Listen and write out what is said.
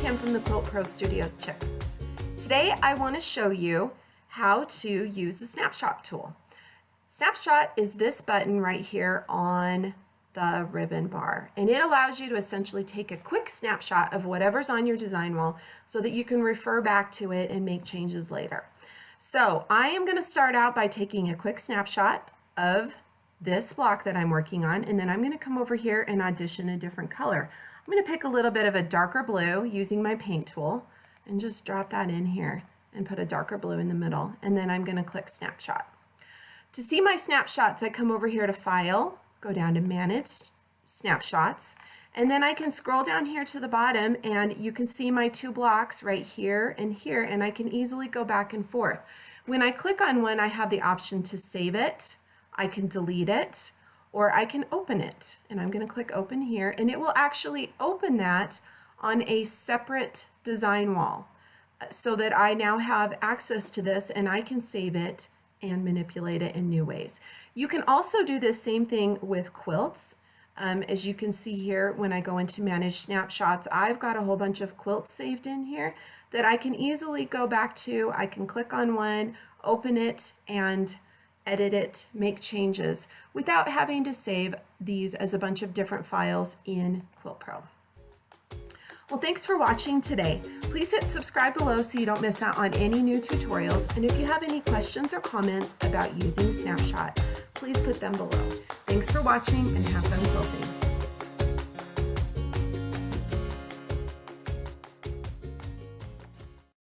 Kim from the Quilt Pro Studio Chicks. Today I want to show you how to use the Snapshot tool. Snapshot is this button right here on the ribbon bar, and it allows you to essentially take a quick snapshot of whatever's on your design wall so that you can refer back to it and make changes later. So I am going to start out by taking a quick snapshot of this block that I'm working on, and then I'm going to come over here and audition a different color. I'm going to pick a little bit of a darker blue using my paint tool and just drop that in here and put a darker blue in the middle, and then I'm going to click Snapshot. To see my snapshots, I come over here to File, go down to Manage Snapshots, and then I can scroll down here to the bottom and you can see my two blocks right here, and I can easily go back and forth. When I click on one, I have the option to save it, I can delete it, or I can open it. And I'm going to click Open here, and it will actually open that on a separate design wall so that I now have access to this and I can save it and manipulate it in new ways. You can also do this same thing with quilts. As you can see here, when I go into Manage Snapshots, I've got a whole bunch of quilts saved in here that I can easily go back to. I can click on one, open it, and edit it, make changes without having to save these as a bunch of different files in Quilt Pro. Well, thanks for watching today. Please hit subscribe below so you don't miss out on any new tutorials. And if you have any questions or comments about using Snapshot, please put them below. Thanks for watching and have fun quilting.